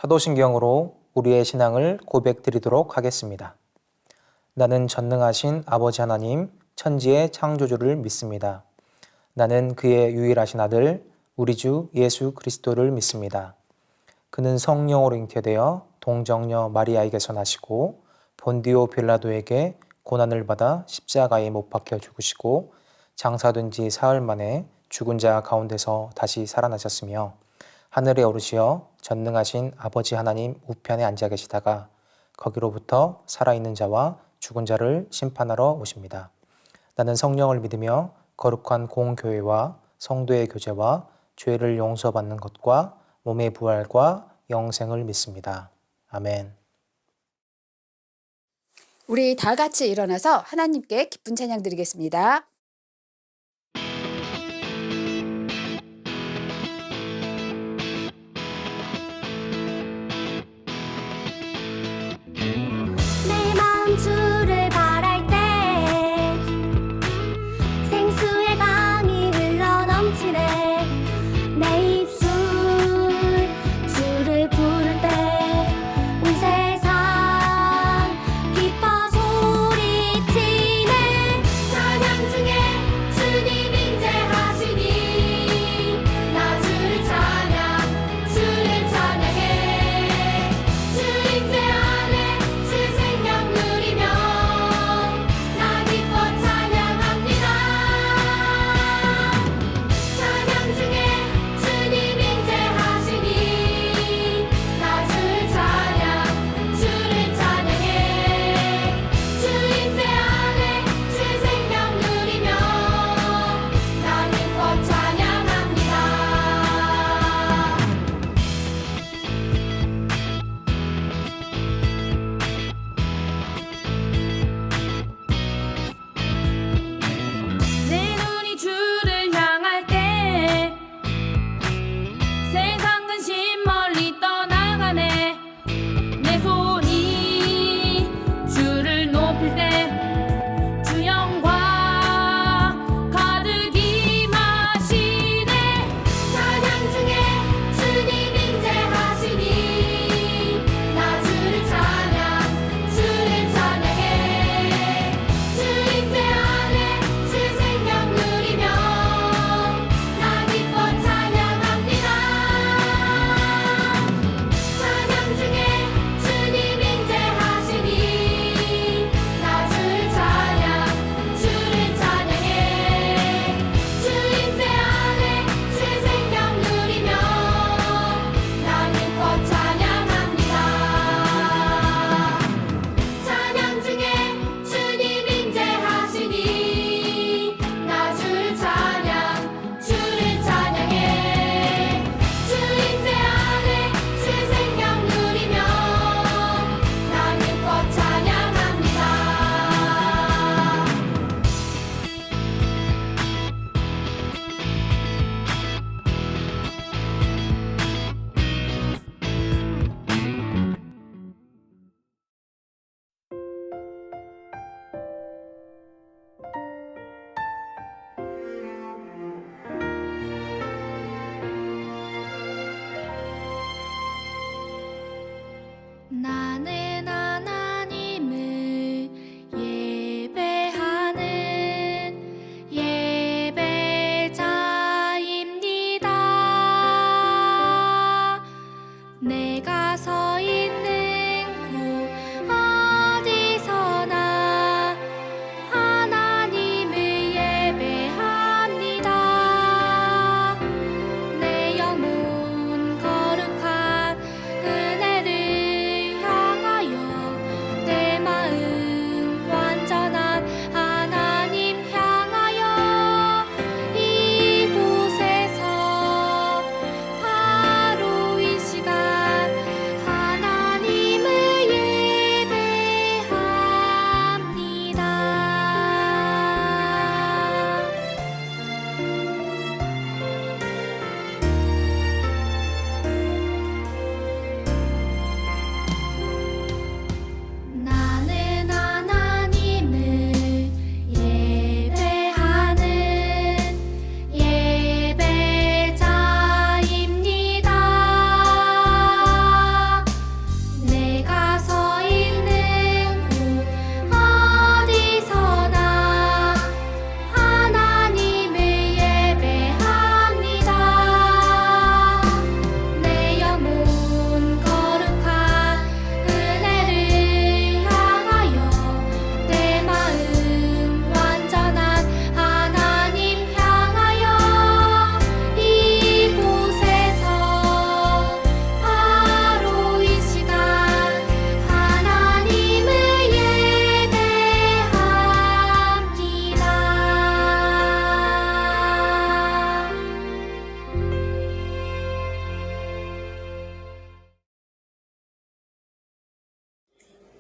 사도신경으로 우리의 신앙을 고백드리도록 하겠습니다. 나는 전능하신 아버지 하나님, 천지의 창조주를 믿습니다. 나는 그의 유일하신 아들, 우리 주 예수 그리스도를 믿습니다. 그는 성령으로 잉태되어 동정녀 마리아에게서 나시고 본디오 빌라도에게 고난을 받아 십자가에 못 박혀 죽으시고 장사된 지 사흘 만에 죽은 자 가운데서 다시 살아나셨으며 하늘에 오르시어 전능하신 아버지 하나님 우편에 앉아 계시다가 거기로부터 살아있는 자와 죽은 자를 심판하러 오십니다. 나는 성령을 믿으며 거룩한 공교회와 성도의 교제와 죄를 용서받는 것과 몸의 부활과 영생을 믿습니다. 아멘. 우리 다 같이 일어나서 하나님께 기쁜 찬양 드리겠습니다. 내 마음 주를 바랄 때 생수의 강이 흘러 넘치네. 내 입술 주를 부를 때 온 세상 기뻐 소리치네. 찬양 중에 주님 임재하시니 나 주를 찬양해. 주 임재 안에 주 생명 누리며 나 기뻐 찬양합니다. 찬양 중에 주님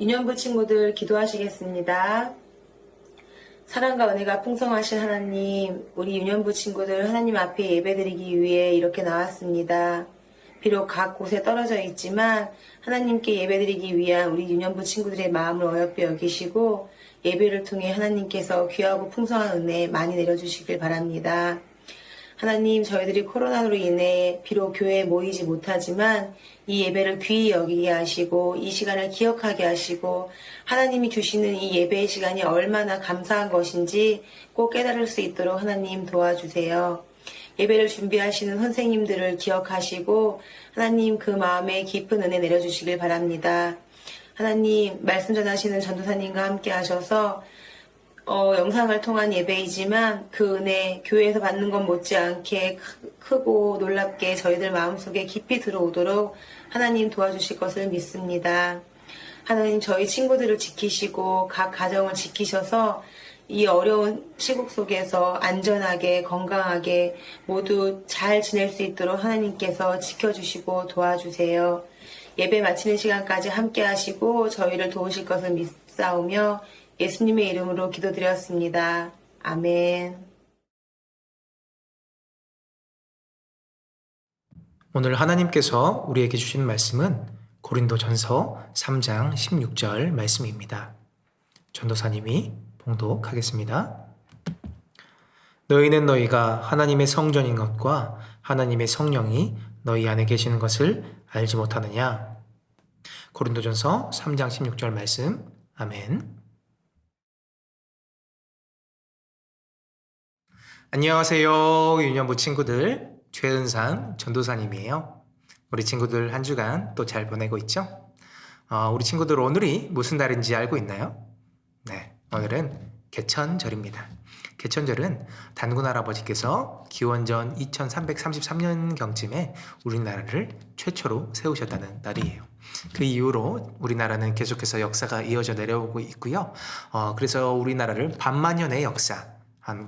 유년부 친구들 기도하시겠습니다. 사랑과 은혜가 풍성하신 하나님, 우리 유년부 친구들 하나님 앞에 예배드리기 위해 이렇게 나왔습니다. 비록 각 곳에 떨어져 있지만 하나님께 예배드리기 위한 우리 유년부 친구들의 마음을 어여삐 여기시고 예배를 통해 하나님께서 귀하고 풍성한 은혜 많이 내려주시길 바랍니다. 하나님, 저희들이 코로나로 인해 비록 교회에 모이지 못하지만 이 예배를 귀히 여기게 하시고 이 시간을 기억하게 하시고 하나님이 주시는 이 예배의 시간이 얼마나 감사한 것인지 꼭 깨달을 수 있도록 하나님 도와주세요. 예배를 준비하시는 선생님들을 기억하시고 하나님 그 마음에 깊은 은혜 내려주시길 바랍니다. 하나님, 말씀 전하시는 전도사님과 함께 하셔서 영상을 통한 예배이지만 그 은혜 교회에서 받는 것 못지않게 크고 놀랍게 저희들 마음속에 깊이 들어오도록 하나님 도와주실 것을 믿습니다. 하나님, 저희 친구들을 지키시고 각 가정을 지키셔서 이 어려운 시국 속에서 안전하게 건강하게 모두 잘 지낼 수 있도록 하나님께서 지켜주시고 도와주세요. 예배 마치는 시간까지 함께 하시고 저희를 도우실 것을 믿사오며 예수님의 이름으로 기도드렸습니다. 아멘. 오늘 하나님께서 우리에게 주신 말씀은 고린도전서 3장 16절 말씀입니다. 전도사님이 봉독하겠습니다. 너희는 너희가 하나님의 성전인 것과 하나님의 성령이 너희 안에 계시는 것을 알지 못하느냐? 고린도전서 3장 16절 말씀. 아멘. 안녕하세요, 유년부 친구들. 최은상 전도사님이에요. 우리 친구들 한 주간 또 잘 보내고 있죠? 우리 친구들 오늘이 무슨 날인지 알고 있나요? 네, 오늘은 개천절입니다. 개천절은 단군 할아버지께서 기원전 2333년경쯤에 우리나라를 최초로 세우셨다는 날이에요. 그 이후로 우리나라는 계속해서 역사가 이어져 내려오고 있고요. 그래서 우리나라를 반만년의 역사,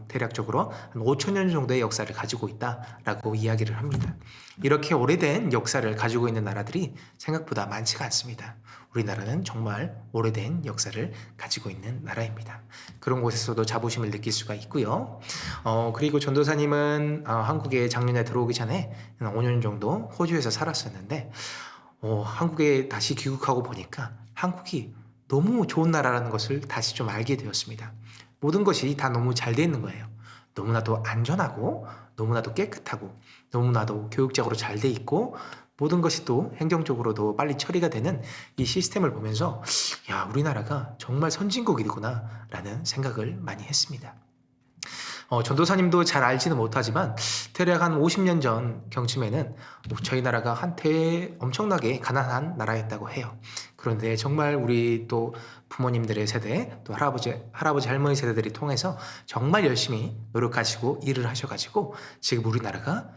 대략적으로 한 5,000년 정도의 역사를 가지고 있다라고 이야기를 합니다. 이렇게 오래된 역사를 가지고 있는 나라들이 생각보다 많지가 않습니다. 우리나라는 정말 오래된 역사를 가지고 있는 나라입니다. 그런 곳에서도 자부심을 느낄 수가 있고요. 그리고 전도사님은 한국에 작년에 들어오기 전에 5년 정도 호주에서 살았었는데 한국에 다시 귀국하고 보니까 한국이 너무 좋은 나라라는 것을 다시 좀 알게 되었습니다. 모든 것이 다 너무 잘 돼 있는 거예요. 너무나도 안전하고 너무나도 깨끗하고 너무나도 교육적으로 잘 돼 있고 모든 것이 또 행정적으로도 빨리 처리가 되는 이 시스템을 보면서 야, 우리나라가 정말 선진국이구나 라는 생각을 많이 했습니다. 전도사님도 잘 알지는 못하지만 대략 한 50년 전 경쯤에는 저희 나라가 한때 엄청나게 가난한 나라였다고 해요. 그런데 정말 우리 또 부모님들의 세대, 또 할아버지 할머니 세대들이 통해서 정말 열심히 노력하시고 일을 하셔가지고 지금 우리나라가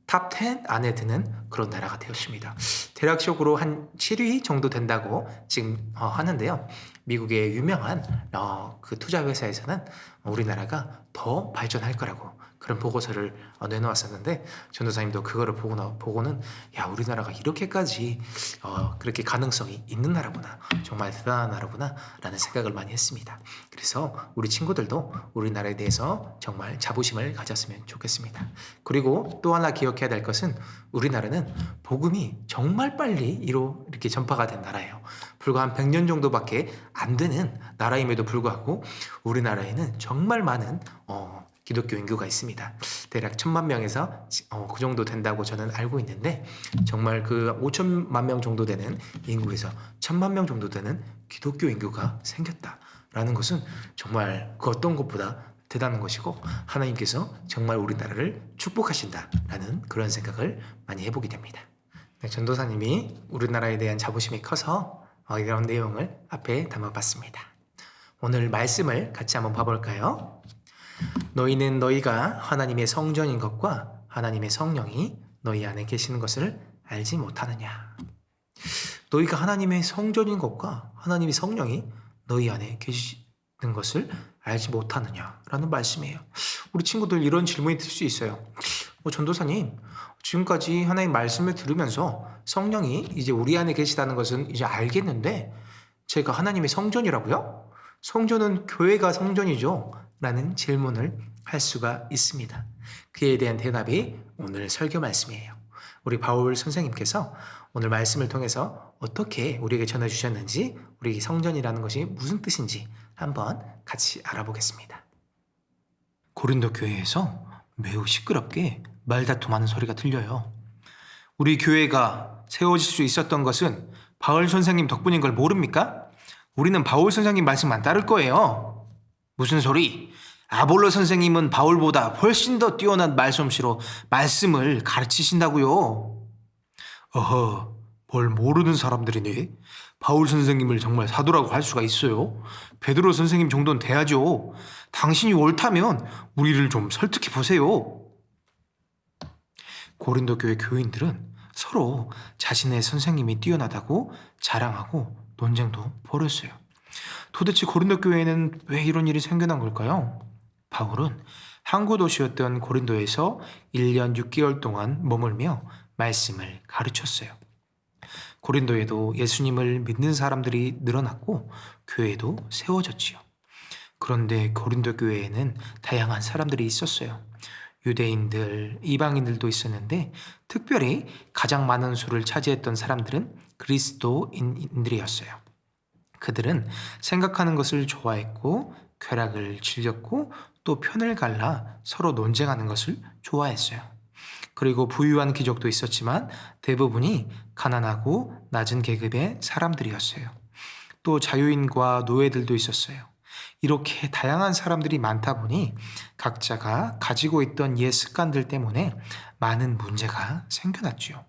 탑 10 안에 드는 그런 나라가 되었습니다. 대략적으로 한 7위 정도 된다고 지금 하는데요. 미국의 유명한 그 투자 회사에서는 우리나라가 더 발전할 거라고 그런 보고서를 내놓았었는데 전도사님도 그거를 보고는 야, 우리나라가 이렇게까지 그렇게 가능성이 있는 나라구나, 정말 대단한 나라구나 라는 생각을 많이 했습니다. 그래서 우리 친구들도 우리나라에 대해서 정말 자부심을 가졌으면 좋겠습니다. 그리고 또 하나 기억해야 될 것은 우리나라는 복음이 정말 빨리 이렇게 전파가 된 나라예요. 불과 한 100년 정도밖에 안 되는 나라임에도 불구하고 우리나라에는 정말 많은 기독교 인구가 있습니다. 대략 1,000만 명에서 그 정도 된다고 저는 알고 있는데 정말 그 5천만 명 정도 되는 인구에서 1,000만 명 정도 되는 기독교 인구가 생겼다라는 것은 정말 그 어떤 것보다 대단한 것이고 하나님께서 정말 우리나라를 축복하신다라는 그런 생각을 많이 해보게 됩니다. 네, 전도사님이 우리나라에 대한 자부심이 커서 이런 내용을 앞에 담아봤습니다. 오늘 말씀을 같이 한번 봐볼까요? 너희는 너희가 하나님의 성전인 것과 하나님의 성령이 너희 안에 계시는 것을 알지 못하느냐. 너희가 하나님의 성전인 것과 하나님의 성령이 너희 안에 계시는 것을 알지 못하느냐라는 말씀이에요. 우리 친구들 이런 질문이 들 수 있어요. 전도사님, 지금까지 하나님 말씀을 들으면서 성령이 이제 우리 안에 계시다는 것은 이제 알겠는데 제가 하나님의 성전이라고요? 성전은 교회가 성전이죠? 라는 질문을 할 수가 있습니다. 그에 대한 대답이 오늘 설교 말씀이에요. 우리 바울 선생님께서 오늘 말씀을 통해서 어떻게 우리에게 전해주셨는지, 우리 성전이라는 것이 무슨 뜻인지 한번 같이 알아보겠습니다. 고린도 교회에서 매우 시끄럽게 말다툼하는 소리가 들려요. 우리 교회가 세워질 수 있었던 것은 바울 선생님 덕분인 걸 모릅니까? 우리는 바울 선생님 말씀만 따를 거예요. 무슨 소리? 아볼로 선생님은 바울보다 훨씬 더 뛰어난 말솜씨로 말씀을 가르치신다고요. 어허, 뭘 모르는 사람들이네. 바울 선생님을 정말 사도라고 할 수가 있어요. 베드로 선생님 정도는 돼야죠. 당신이 옳다면 우리를 좀 설득해 보세요. 고린도 교회 교인들은 서로 자신의 선생님이 뛰어나다고 자랑하고 논쟁도 벌였어요. 도대체 고린도 교회에는 왜 이런 일이 생겨난 걸까요? 바울은 항구 도시였던 고린도에서 1년 6개월 동안 머물며 말씀을 가르쳤어요. 고린도에도 예수님을 믿는 사람들이 늘어났고 교회도 세워졌지요. 그런데 고린도 교회에는 다양한 사람들이 있었어요. 유대인들, 이방인들도 있었는데 특별히 가장 많은 수를 차지했던 사람들은 그리스도인들이었어요. 그들은 생각하는 것을 좋아했고 쾌락을 즐겼고 또 편을 갈라 서로 논쟁하는 것을 좋아했어요. 그리고 부유한 귀족도 있었지만 대부분이 가난하고 낮은 계급의 사람들이었어요. 또 자유인과 노예들도 있었어요. 이렇게 다양한 사람들이 많다 보니 각자가 가지고 있던 옛 습관들 때문에 많은 문제가 생겨났죠.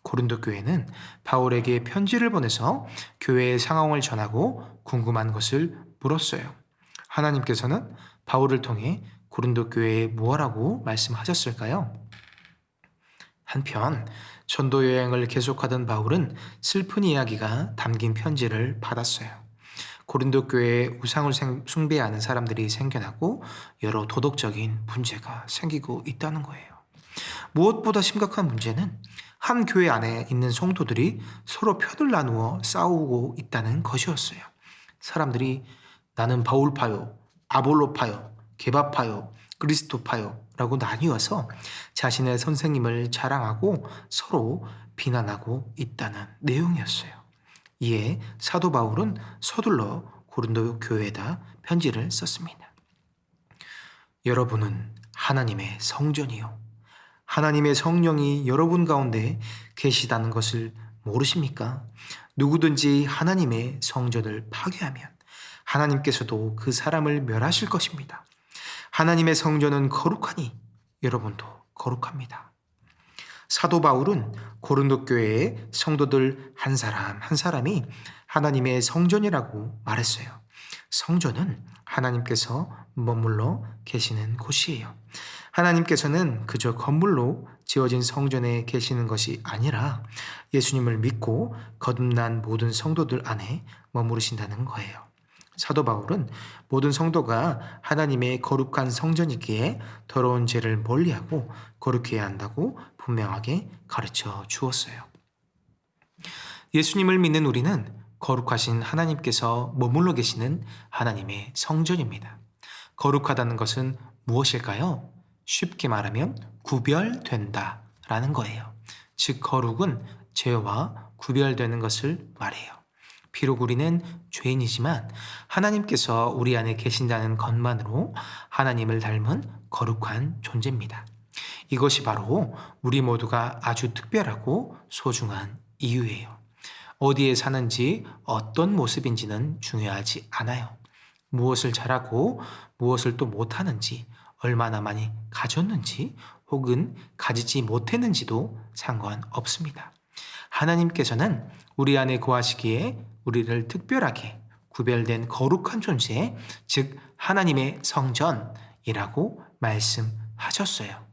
고린도 교회는 바울에게 편지를 보내서 교회의 상황을 전하고 궁금한 것을 물었어요. 하나님께서는 바울을 통해 고린도 교회에 무엇라고 말씀하셨을까요? 한편 전도 여행을 계속하던 바울은 슬픈 이야기가 담긴 편지를 받았어요. 고린도 교회에 우상을 숭배하는 사람들이 생겨나고 여러 도덕적인 문제가 생기고 있다는 거예요. 무엇보다 심각한 문제는 한 교회 안에 있는 성도들이 서로 편을 나누어 싸우고 있다는 것이었어요. 사람들이 나는 바울파요, 아볼로파요, 게바파요, 그리스도파요 라고 나뉘어서 자신의 선생님을 자랑하고 서로 비난하고 있다는 내용이었어요. 이에 사도 바울은 서둘러 고린도 교회에다 편지를 썼습니다. 여러분은 하나님의 성전이요. 하나님의 성령이 여러분 가운데 계시다는 것을 모르십니까? 누구든지 하나님의 성전을 파괴하면 하나님께서도 그 사람을 멸하실 것입니다. 하나님의 성전은 거룩하니 여러분도 거룩합니다. 사도 바울은 고린도 교회의 성도들 한 사람 한 사람이 하나님의 성전이라고 말했어요. 성전은 하나님께서 머물러 계시는 곳이에요. 하나님께서는 그저 건물로 지어진 성전에 계시는 것이 아니라 예수님을 믿고 거듭난 모든 성도들 안에 머무르신다는 거예요. 사도 바울은 모든 성도가 하나님의 거룩한 성전이기에 더러운 죄를 멀리하고 거룩해야 한다고 분명하게 가르쳐 주었어요. 예수님을 믿는 우리는 거룩하신 하나님께서 머물러 계시는 하나님의 성전입니다. 거룩하다는 것은 무엇일까요? 쉽게 말하면 구별된다 라는 거예요. 즉 거룩은 죄와 구별되는 것을 말해요. 비록 우리는 죄인이지만 하나님께서 우리 안에 계신다는 것만으로 하나님을 닮은 거룩한 존재입니다. 이것이 바로 우리 모두가 아주 특별하고 소중한 이유예요. 어디에 사는지 어떤 모습인지는 중요하지 않아요. 무엇을 잘하고 무엇을 또 못하는지, 얼마나 많이 가졌는지 혹은 가지지 못했는지도 상관없습니다. 하나님께서는 우리 안에 거하시기에 우리를 특별하게 구별된 거룩한 존재, 즉 하나님의 성전이라고 말씀하셨어요.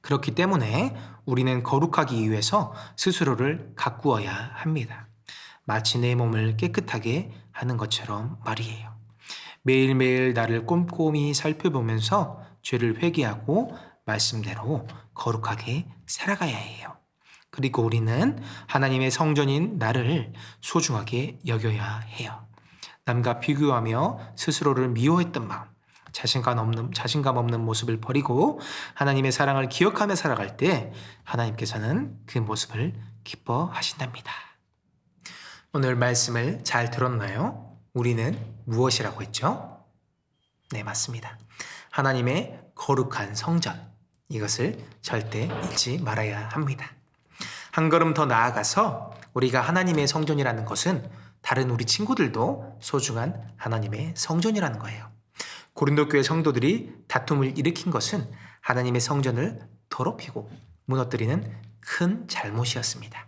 그렇기 때문에 우리는 거룩하기 위해서 스스로를 가꾸어야 합니다. 마치 내 몸을 깨끗하게 하는 것처럼 말이에요. 매일매일 나를 꼼꼼히 살펴보면서 죄를 회개하고 말씀대로 거룩하게 살아가야 해요. 그리고 우리는 하나님의 성전인 나를 소중하게 여겨야 해요. 남과 비교하며 스스로를 미워했던 마음, 자신감 없는 모습을 버리고 하나님의 사랑을 기억하며 살아갈 때 하나님께서는 그 모습을 기뻐하신답니다. 오늘 말씀을 잘 들었나요? 우리는 무엇이라고 했죠? 네, 맞습니다. 하나님의 거룩한 성전, 이것을 절대 잊지 말아야 합니다. 한 걸음 더 나아가서 우리가 하나님의 성전이라는 것은 다른 우리 친구들도 소중한 하나님의 성전이라는 거예요. 고린도 교회 성도들이 다툼을 일으킨 것은 하나님의 성전을 더럽히고 무너뜨리는 큰 잘못이었습니다.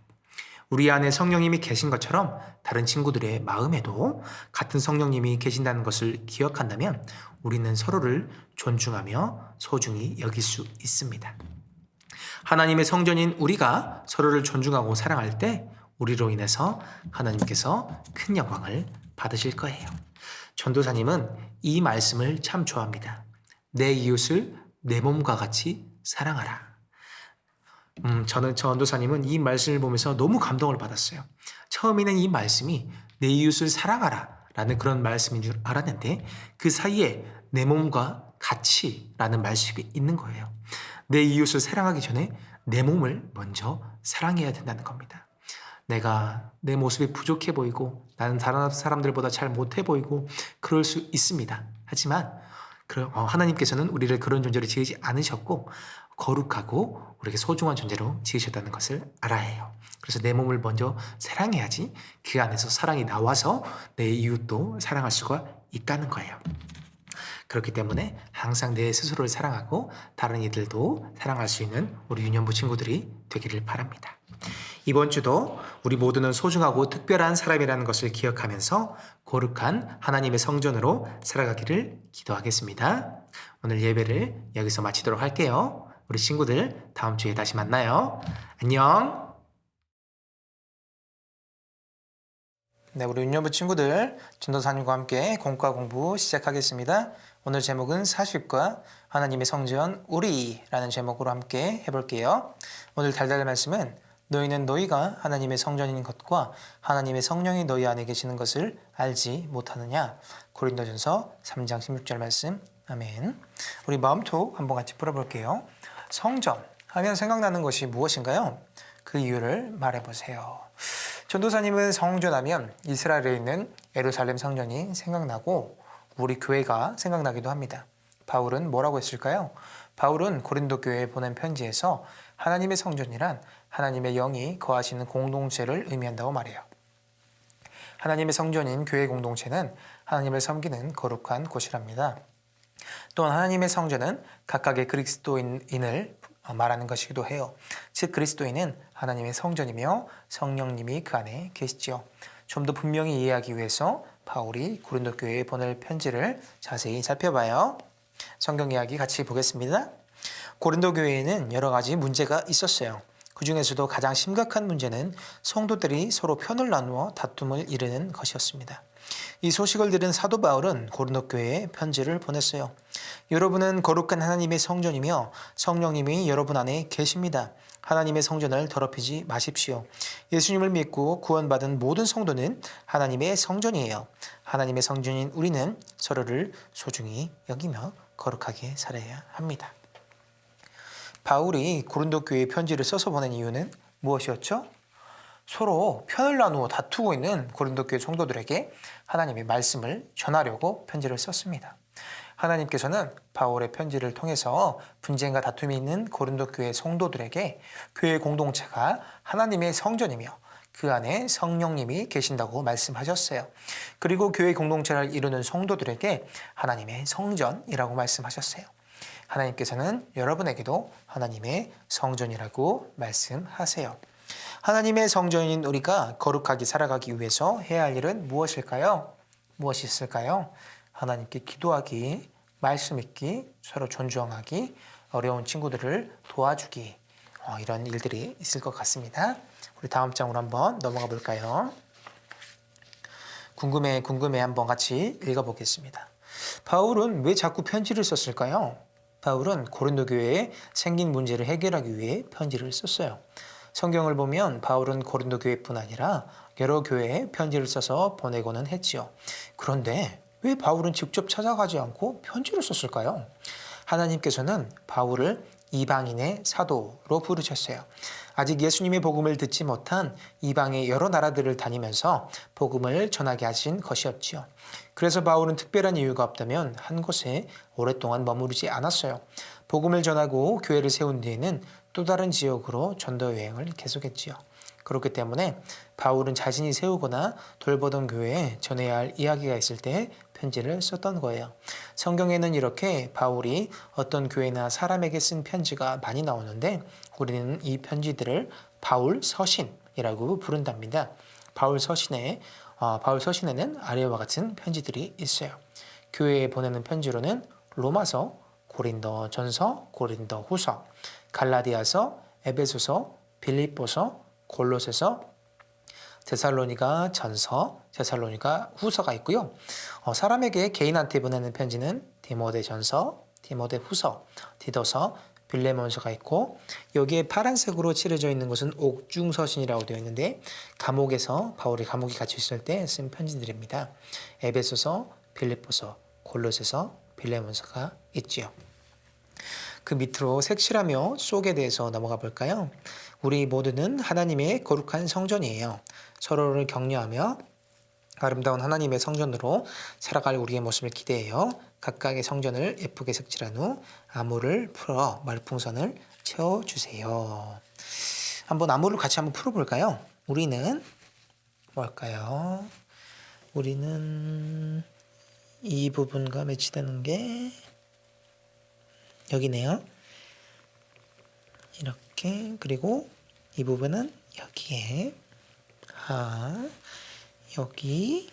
우리 안에 성령님이 계신 것처럼 다른 친구들의 마음에도 같은 성령님이 계신다는 것을 기억한다면 우리는 서로를 존중하며 소중히 여길 수 있습니다. 하나님의 성전인 우리가 서로를 존중하고 사랑할 때 우리로 인해서 하나님께서 큰 영광을 받으실 거예요. 전도사님은 이 말씀을 참 좋아합니다. 내 이웃을 내 몸과 같이 사랑하라. 저는 전도사님은 이 말씀을 보면서 너무 감동을 받았어요. 처음에는 이 말씀이 내 이웃을 사랑하라 라는 그런 말씀인 줄 알았는데 그 사이에 내 몸과 같이 라는 말씀이 있는 거예요. 내 이웃을 사랑하기 전에 내 몸을 먼저 사랑해야 된다는 겁니다. 내가 내 모습이 부족해 보이고 나는 다른 사람들보다 잘 못해 보이고 그럴 수 있습니다. 하지만 하나님께서는 우리를 그런 존재로 지으지 않으셨고 거룩하고 우리에게 소중한 존재로 지으셨다는 것을 알아야 해요. 그래서 내 몸을 먼저 사랑해야지 그 안에서 사랑이 나와서 내 이웃도 사랑할 수가 있다는 거예요. 그렇기 때문에 항상 내 스스로를 사랑하고 다른 이들도 사랑할 수 있는 우리 유년부 친구들이 되기를 바랍니다. 이번 주도 우리 모두는 소중하고 특별한 사람이라는 것을 기억하면서 거룩한 하나님의 성전으로 살아가기를 기도하겠습니다. 오늘 예배를 여기서 마치도록 할게요. 우리 친구들 다음 주에 다시 만나요. 안녕. 네, 우리 유년부 친구들 전도사님과 함께 공과 공부 시작하겠습니다. 오늘 제목은 40과 하나님의 성전 우리라는 제목으로 함께 해볼게요. 오늘 달달 말씀은 너희는 너희가 하나님의 성전인 것과 하나님의 성령이 너희 안에 계시는 것을 알지 못하느냐. 고린도전서 3장 16절 말씀. 아멘. 우리 마음톡 한번 같이 풀어볼게요. 성전 하면 생각나는 것이 무엇인가요? 그 이유를 말해보세요. 전도사님은 성전하면 이스라엘에 있는 예루살렘 성전이 생각나고 우리 교회가 생각나기도 합니다. 바울은 뭐라고 했을까요? 바울은 고린도 교회에 보낸 편지에서 하나님의 성전이란 하나님의 영이 거하시는 공동체를 의미한다고 말해요. 하나님의 성전인 교회 공동체는 하나님을 섬기는 거룩한 곳이랍니다. 또한 하나님의 성전은 각각의 그리스도인을 말하는 것이기도 해요. 즉 그리스도인은 하나님의 성전이며 성령님이 그 안에 계시지요. 좀 더 분명히 이해하기 위해서 바울이 고린도 교회에 보낼 편지를 자세히 살펴봐요. 성경 이야기 같이 보겠습니다. 고린도 교회에는 여러 가지 문제가 있었어요. 그 중에서도 가장 심각한 문제는 성도들이 서로 편을 나누어 다툼을 이르는 것이었습니다. 이 소식을 들은 사도 바울은 고린도 교회에 편지를 보냈어요. 여러분은 거룩한 하나님의 성전이며 성령님이 여러분 안에 계십니다. 하나님의 성전을 더럽히지 마십시오. 예수님을 믿고 구원받은 모든 성도는 하나님의 성전이에요. 하나님의 성전인 우리는 서로를 소중히 여기며 거룩하게 살아야 합니다. 바울이 고린도 교회에 편지를 써서 보낸 이유는 무엇이었죠? 서로 편을 나누어 다투고 있는 고린도 교회 성도들에게 하나님의 말씀을 전하려고 편지를 썼습니다. 하나님께서는 바울의 편지를 통해서 분쟁과 다툼이 있는 고린도 교회 성도들에게 교회 공동체가 하나님의 성전이며 그 안에 성령님이 계신다고 말씀하셨어요. 그리고 교회 공동체를 이루는 성도들에게 하나님의 성전이라고 말씀하셨어요. 하나님께서는 여러분에게도 하나님의 성전이라고 말씀하세요. 하나님의 성전인 우리가 거룩하게 살아가기 위해서 해야 할 일은 무엇일까요? 무엇이 있을까요? 하나님께 기도하기, 말씀 읽기, 서로 존중하기, 어려운 친구들을 도와주기, 이런 일들이 있을 것 같습니다. 우리 다음 장으로 한번 넘어가 볼까요? 궁금해 한번 같이 읽어보겠습니다. 바울은 왜 자꾸 편지를 썼을까요? 바울은 고린도 교회에 생긴 문제를 해결하기 위해 편지를 썼어요. 성경을 보면 바울은 고린도 교회뿐 아니라 여러 교회에 편지를 써서 보내고는 했지요. 그런데 왜 바울은 직접 찾아가지 않고 편지를 썼을까요? 하나님께서는 바울을 이방인의 사도로 부르셨어요. 아직 예수님의 복음을 듣지 못한 이방의 여러 나라들을 다니면서 복음을 전하게 하신 것이었지요. 그래서 바울은 특별한 이유가 없다면 한 곳에 오랫동안 머무르지 않았어요. 복음을 전하고 교회를 세운 뒤에는 또 다른 지역으로 전도 여행을 계속했지요. 그렇기 때문에 바울은 자신이 세우거나 돌보던 교회에 전해야 할 이야기가 있을 때 편지를 썼던 거예요. 성경에는 이렇게 바울이 어떤 교회나 사람에게 쓴 편지가 많이 나오는데 우리는 이 편지들을 바울 서신이라고 부른답니다. 바울 서신에는 아래와 같은 편지들이 있어요. 교회에 보내는 편지로는 로마서, 고린도 전서, 고린도 후서, 갈라디아서, 에베소서, 빌립보서, 골로새서, 데살로니가 전서, 데살로니가 후서가 있고요. 사람에게 개인한테 보내는 편지는 디모데 전서, 디모데 후서, 디도서, 빌레몬서가 있고 여기에 파란색으로 칠해져 있는 것은 옥중서신이라고 되어 있는데 감옥에서 바울이 감옥에 갇혀 있을 때 쓴 편지들입니다. 에베소서, 빌립보서, 골로새서, 빌레몬서가 있지요. 그 밑으로 색칠하며 속에 대해서 넘어가 볼까요? 우리 모두는 하나님의 거룩한 성전이에요. 서로를 격려하며 아름다운 하나님의 성전으로 살아갈 우리의 모습을 기대해요. 각각의 성전을 예쁘게 색칠한 후 암호를 풀어 말풍선을 채워주세요. 한번 암호를 같이 한번 풀어볼까요? 우리는 뭘까요? 우리는 이 부분과 매치되는 게 여기네요. 이렇게 그리고 이 부분은 여기에 여기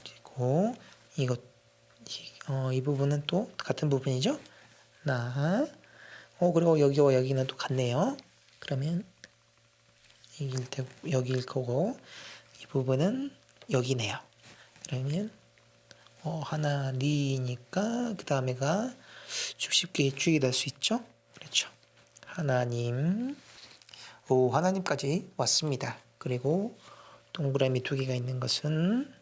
그리고 이 부분은 또 같은 부분이죠. 그리고 여기와 여기는 또 같네요. 그러면 여기일 거고 이 부분은 여기네요. 그러면 하나 리니까 그 다음에가 좀 쉽게 주의가 될 수 있죠. 그렇죠. 하나님 하나님까지 왔습니다. 그리고 동그라미 2개가 있는 것은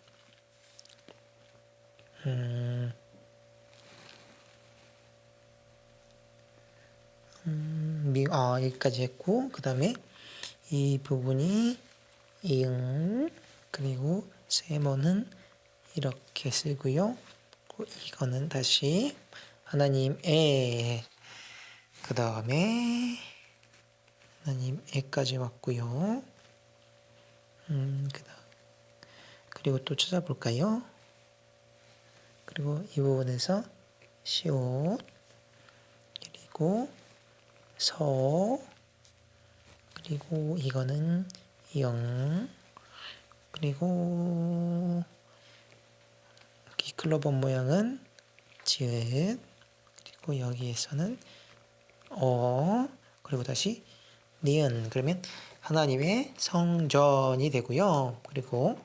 여기까지 했고 그 다음에 이 부분이 그리고 세모는 이렇게 쓰고요. 이거는 다시 하나님의 그 다음에 하나님의까지 왔고요. 그리고 또 찾아볼까요? 그리고 이 부분에서 시옷 그리고 서 그리고 이거는 영 그리고 이 클로버 모양은 지읒 그리고 여기에서는 그리고 다시 니은 그러면 하나님의 성전이 되고요. 그리고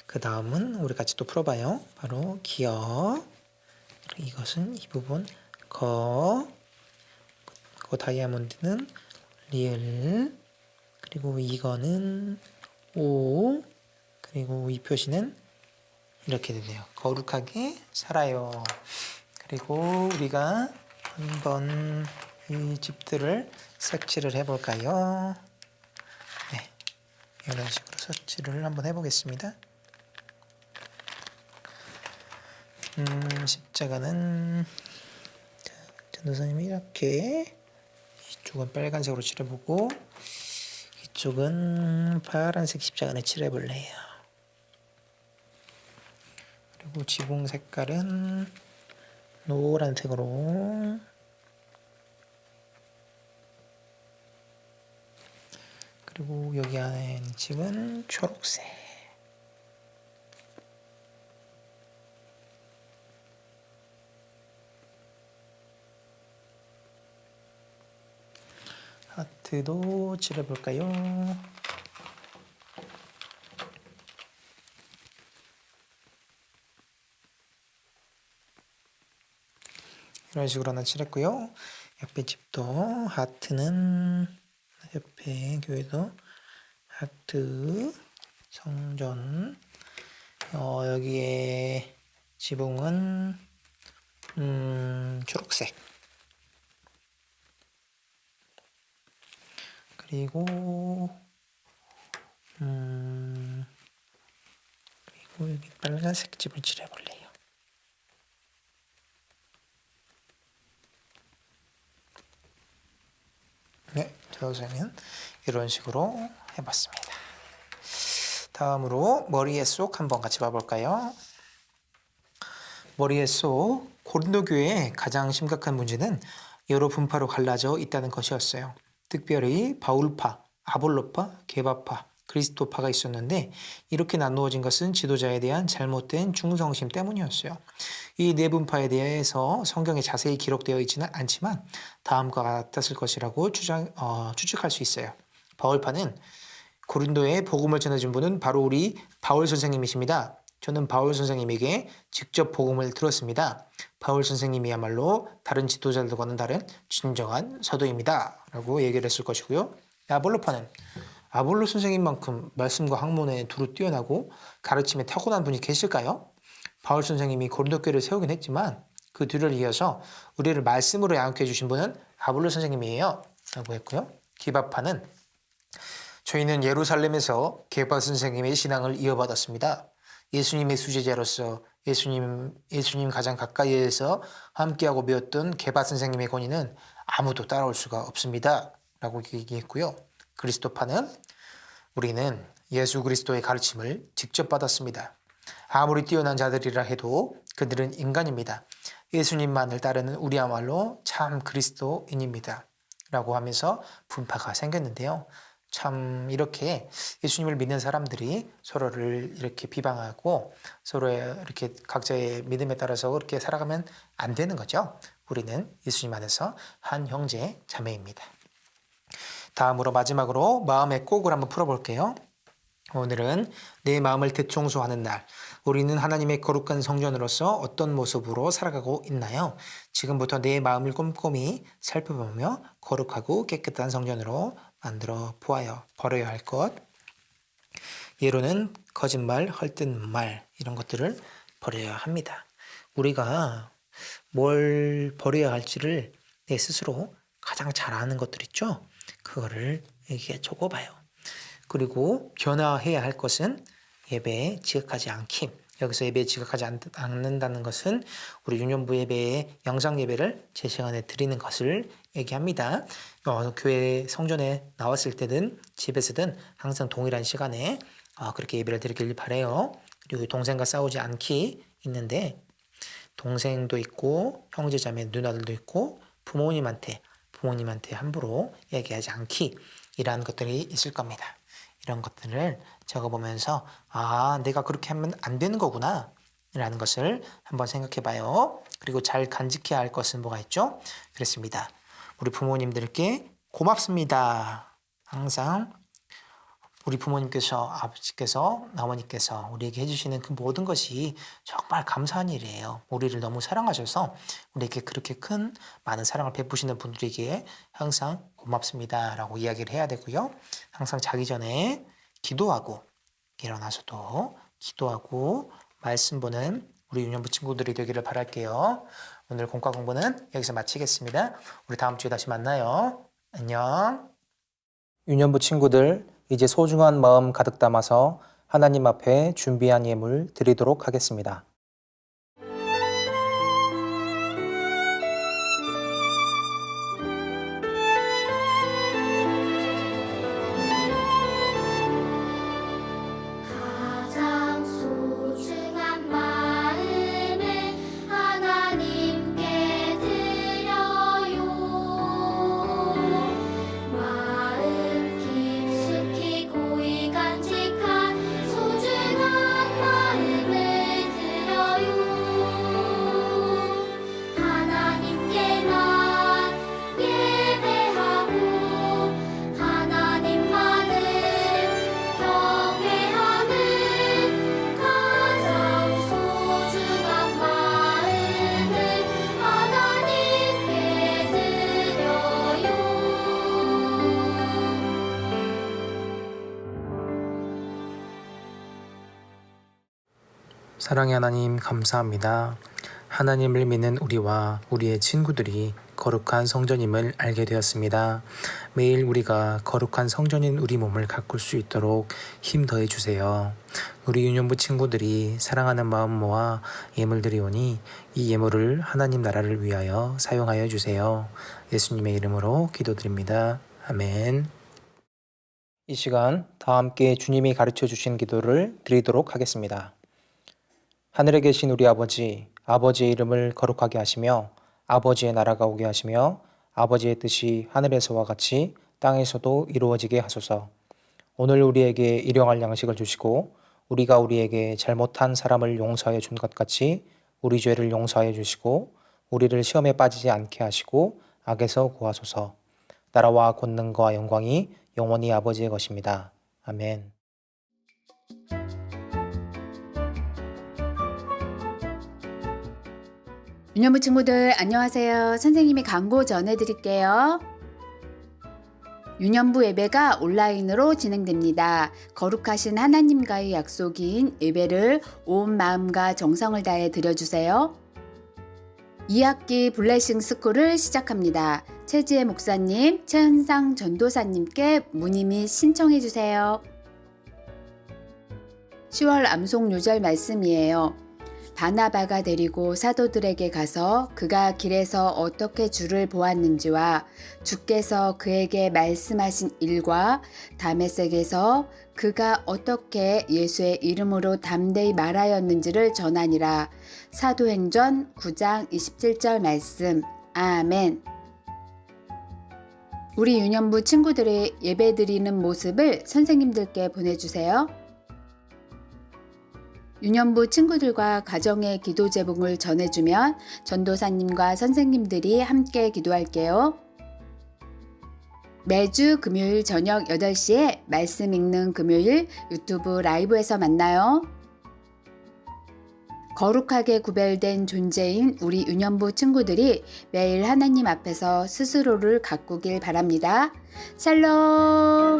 그 다음은 우리 같이 또 풀어봐요. 바로 기역 이것은 이 부분 그리고 다이아몬드는 리을 그리고 이거는 오 그리고 이 표시는 이렇게 되네요. 거룩하게 살아요. 그리고 우리가 한번 이 집들을 색칠을 해볼까요? 네, 이런 식으로 색칠을 한번 해보겠습니다. 십자가는 전도사님이 이렇게 이쪽은 빨간색으로 칠해보고 이쪽은 파란색 십자가를 칠해볼래요. 그리고 지붕 색깔은 노란색으로 그리고 여기 안에 있는 집은 초록색 하트도 칠해볼까요? 이런 식으로 하나 칠했고요. 옆에 집도 하트는 옆에 교회도 하트 성전. 여기에 지붕은 초록색. 그리고 여기 빨간색 집을 칠해볼래요. 네, 저우선은 이런 식으로 해봤습니다. 다음으로 머리에 쏙 한번 같이 봐볼까요? 머리에 쏙 고린도 교회의 가장 심각한 문제는 여러 분파로 갈라져 있다는 것이었어요. 특별히 바울파, 아볼로파, 게바파, 그리스도파가 있었는데 이렇게 나누어진 것은 지도자에 대한 잘못된 충성심 때문이었어요. 이 네 분파에 대해서 성경에 자세히 기록되어 있지는 않지만 다음과 같았을 것이라고 추측할 수 있어요. 바울파는 고린도에 복음을 전해준 분은 바로 우리 바울 선생님이십니다. 저는 바울 선생님에게 직접 복음을 들었습니다. 바울 선생님이야말로 다른 지도자들과는 다른 진정한 사도입니다. 라고 얘기를 했을 것이고요. 아볼로파는 아볼로 선생님만큼 말씀과 학문에 두루 뛰어나고 가르침에 타고난 분이 계실까요? 바울 선생님이 고린도 교회를 세우긴 했지만 그 뒤를 이어서 우리를 말씀으로 양육해 주신 분은 아볼로 선생님이에요. 라고 했고요. 게바파는 저희는 예루살렘에서 게바 선생님의 신앙을 이어받았습니다. 예수님의 수제자로서 예수님 가장 가까이에서 함께하고 배웠던 게바 선생님의 권위는 아무도 따라올 수가 없습니다. 라고 얘기했고요. 그리스도파는 우리는 예수 그리스도의 가르침을 직접 받았습니다. 아무리 뛰어난 자들이라 해도 그들은 인간입니다. 예수님만을 따르는 우리야말로 참 그리스도인입니다. 라고 하면서 분파가 생겼는데요. 참 이렇게 예수님을 믿는 사람들이 서로를 이렇게 비방하고 서로의 이렇게 각자의 믿음에 따라서 그렇게 살아가면 안 되는 거죠. 우리는 예수님 안에서 한 형제 자매입니다. 다음으로 마지막으로 마음의 꼭을 한번 풀어볼게요. 오늘은 내 마음을 대청소하는 날. 우리는 하나님의 거룩한 성전으로서 어떤 모습으로 살아가고 있나요? 지금부터 내 마음을 꼼꼼히 살펴보며 거룩하고 깨끗한 성전으로 만들어 보아요. 버려야 할 것. 예로는 거짓말, 헐뜯는 말 이런 것들을 버려야 합니다. 우리가 뭘 버려야 할지를 내 스스로 가장 잘 아는 것들 있죠? 그거를 여기에 적어봐요. 그리고 변화해야 할 것은 예배에 지각하지 않기. 여기서 예배에 지각하지 않는다는 것은 우리 유년부 예배의 영상 예배를 제 시간에 드리는 것을 얘기합니다. 교회 성전에 나왔을 때든 집에서든 항상 동일한 시간에 그렇게 예배를 드리길 바라요. 그리고 동생과 싸우지 않기 있는데 동생도 있고 형제자매 누나들도 있고 부모님한테 함부로 얘기하지 않기 이러한 것들이 있을 겁니다. 이런 것들을 적어보면서 내가 그렇게 하면 안 되는 거구나 라는 것을 한번 생각해 봐요. 그리고 잘 간직해야 할 것은 뭐가 있죠? 그렇습니다. 우리 부모님들께 고맙습니다. 항상 우리 부모님께서 아버지께서 어머니께서 우리에게 해주시는 그 모든 것이 정말 감사한 일이에요. 우리를 너무 사랑하셔서 우리에게 그렇게 큰 많은 사랑을 베푸시는 분들에게 항상 고맙습니다 라고 이야기를 해야 되고요. 항상 자기 전에 기도하고 일어나서도 기도하고 말씀 보는 우리 유년부 친구들이 되기를 바랄게요. 오늘 공과 공부는 여기서 마치겠습니다. 우리 다음 주에 다시 만나요. 안녕. 유년부 친구들 이제 소중한 마음 가득 담아서 하나님 앞에 준비한 예물 드리도록 하겠습니다. 가장 소중한 마음을 하나님께 드려요. 마음 깊숙이 고이 간직한 소중한 마음을 드려요. 사랑의 하나님 감사합니다. 하나님을 믿는 우리와 우리의 친구들이 거룩한 성전임을 알게 되었습니다. 매일 우리가 거룩한 성전인 우리 몸을 가꿀 수 있도록 힘 더해 주세요. 우리 유년부 친구들이 사랑하는 마음 모아 예물 드리오니 이 예물을 하나님 나라를 위하여 사용하여 주세요. 예수님의 이름으로 기도드립니다. 아멘. 이 시간 다 함께 주님이 가르쳐 주신 기도를 드리도록 하겠습니다. 하늘에 계신 우리 아버지, 아버지의 이름을 거룩하게 하시며 아버지의 나라가 오게 하시며 아버지의 뜻이 하늘에서와 같이 땅에서도 이루어지게 하소서. 오늘 우리에게 일용할 양식을 주시고 우리가 우리에게 잘못한 사람을 용서하여 준 것 같이 우리 죄를 용서하여 주시고 우리를 시험에 빠지지 않게 하시고 악에서 구하소서. 나라와 권능과 영광이 영원히 아버지의 것입니다. 아멘. 유년부 친구들 안녕하세요. 선생님이 광고 전해드릴게요. 유년부 예배가 온라인으로 진행됩니다. 거룩하신 하나님과의 약속인 예배를 온 마음과 정성을 다해 드려주세요. 2학기 블레싱 스쿨을 시작합니다. 최지혜 목사님, 최은상 전도사님께 문의 및 신청해 주세요. 10월 암송 요절 말씀이에요. 바나바가 데리고 사도들에게 가서 그가 길에서 어떻게 주를 보았는지와 주께서 그에게 말씀하신 일과 다메섹에서 그가 어떻게 예수의 이름으로 담대히 말하였는지를 전하니라. 사도행전 9장 27절 말씀. 아멘. 우리 유년부 친구들의 예배드리는 모습을 선생님들께 보내주세요. 유년부 친구들과 가정의 기도 제목을 전해주면 전도사님과 선생님들이 함께 기도할게요. 매주 금요일 저녁 8시에 말씀 읽는 금요일 유튜브 라이브에서 만나요. 거룩하게 구별된 존재인 우리 유년부 친구들이 매일 하나님 앞에서 스스로를 가꾸길 바랍니다. 샬롬!